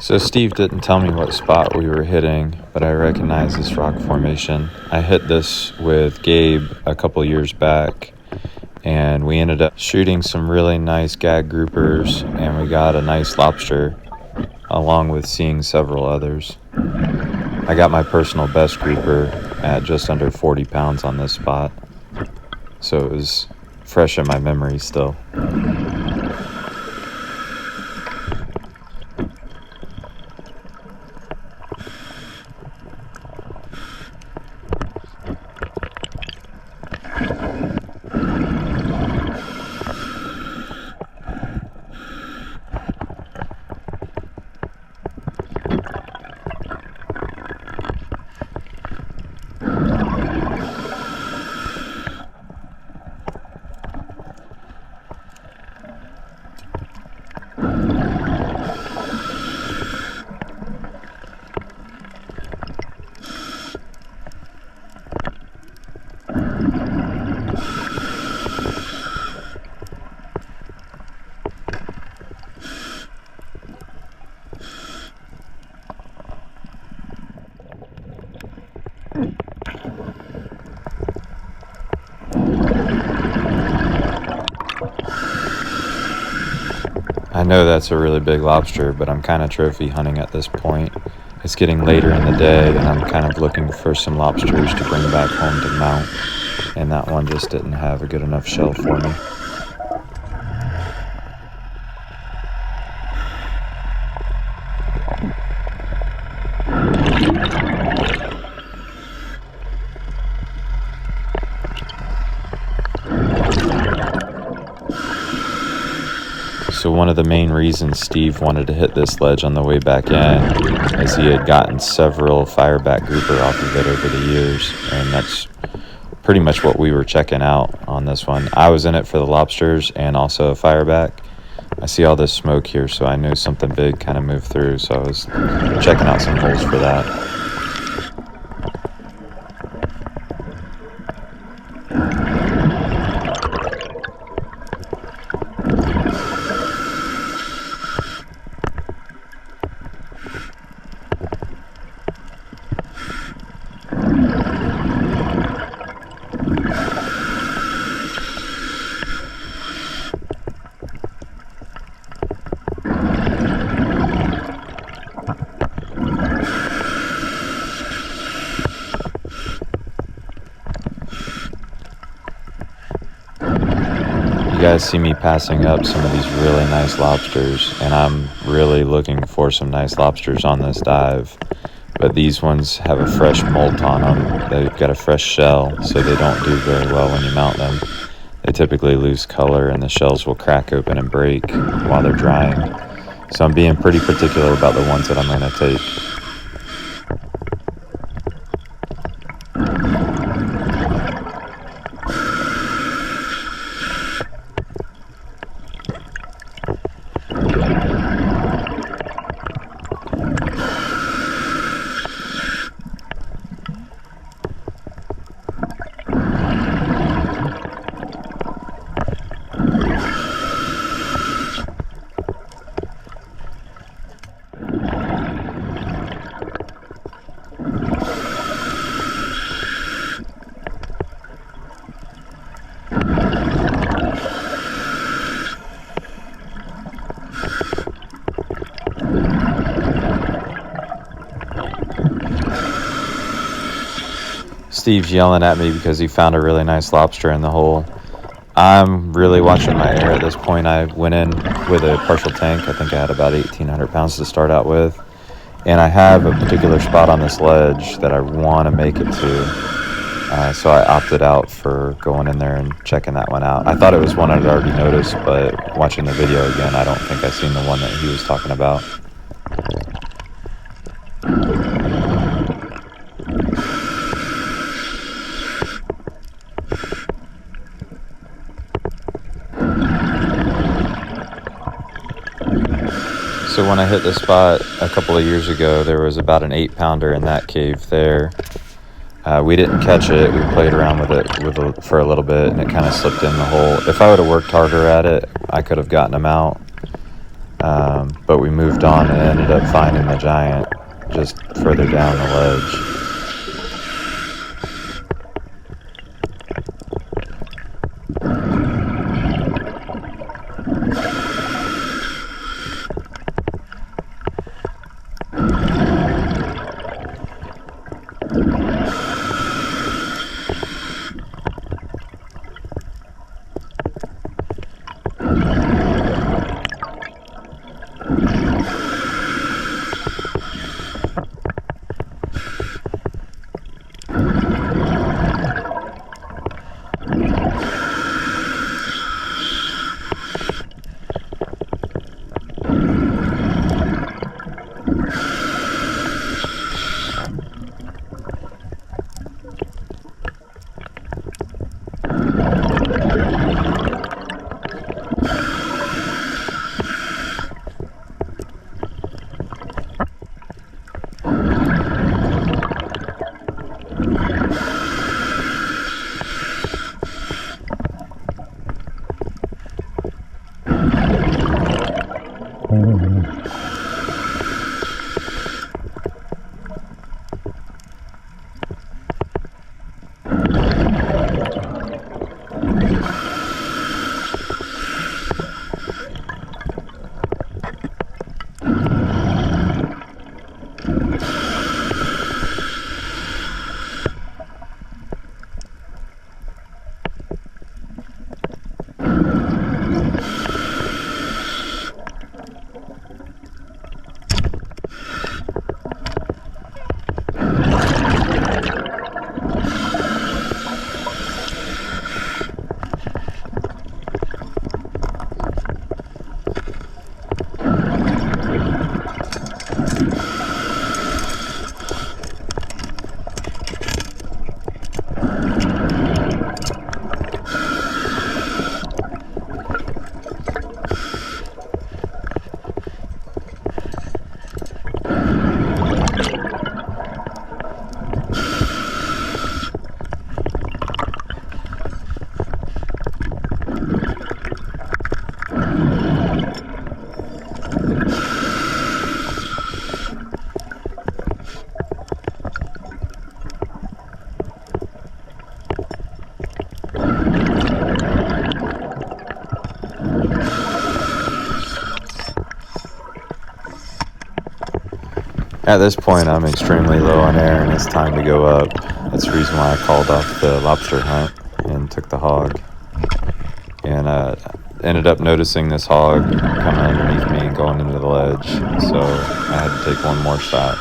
So Steve didn't tell me what spot we were hitting, but I recognize this rock formation. I hit this with Gabe a couple years back, and we ended up shooting some really nice gag groupers, and we got a nice lobster, along with seeing several others. I got my personal best grouper at just under 40 pounds on this spot, so it was fresh in my memory still. I know that's a really big lobster, but I'm kind of trophy hunting at this point. It's getting later in the day, and I'm kind of looking for some lobsters to bring back home to mount, and that one just didn't have a good enough shell for me. So one of the main reasons Steve wanted to hit this ledge on the way back in is he had gotten several fireback grouper off of it over the years, and that's pretty much what we were checking out on this one. I was in it for the lobsters and also a fireback. I see all this smoke here, so I knew something big kind of moved through, so I was checking out some holes for that. You guys see me passing up some of these really nice lobsters, and I'm really looking for some nice lobsters on this dive, but these ones have a fresh molt on them. They've got a fresh shell, so they don't do very well when you mount them. They typically lose color, and the shells will crack open and break while they're drying, so I'm being pretty particular about the ones that I'm going to take. Steve's yelling at me because he found a really nice lobster in the hole. I'm really watching my air at this point. I went in with a partial tank. I think I had about 1,800 pounds to start out with. And I have a particular spot on this ledge that I want to make it to. So I opted out for going in there and checking that one out. I thought it was one I'd already noticed, but watching the video again, I don't think I've seen the one that he was talking about. So when I hit this spot a couple of years ago, there was about an 8-pounder in that cave there. We didn't catch it. We played around with it for a little bit, and it kind of slipped in the hole. If I would have worked harder at it, I could have gotten them out. But we moved on and ended up finding the giant just further down the ledge. At this point, I'm extremely low on air and it's time to go up. That's the reason why I called off the lobster hunt and took the hog. And ended up noticing this hog coming underneath me and going into the ledge. So I had to take one more shot.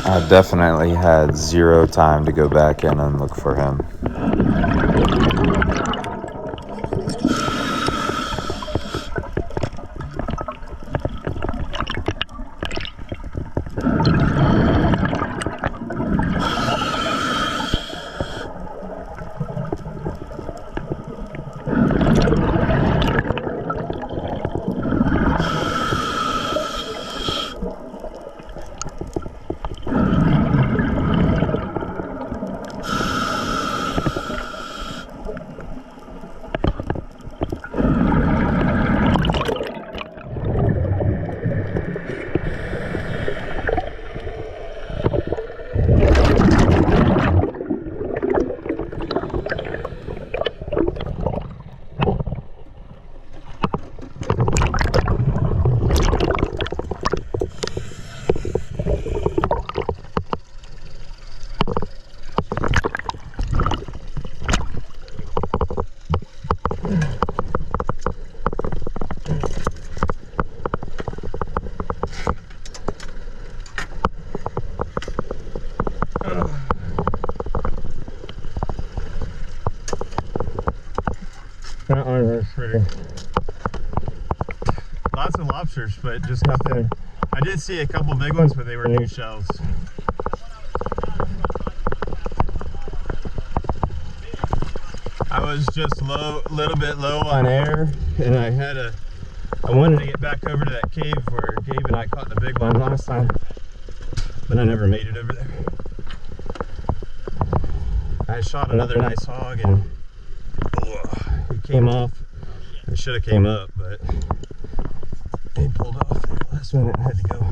I definitely had zero time to go back in and look for him. That one was pretty. Lots of lobsters, but just nothing. I did see a couple big ones, but they were new shells. I was just a little bit low on air, and I wanted to get back over to that cave where Gabe and I caught the big one last time, but I never made it over there. I shot another nice hog, and he came off. I should have came up, but he pulled off there last minute. I had to go.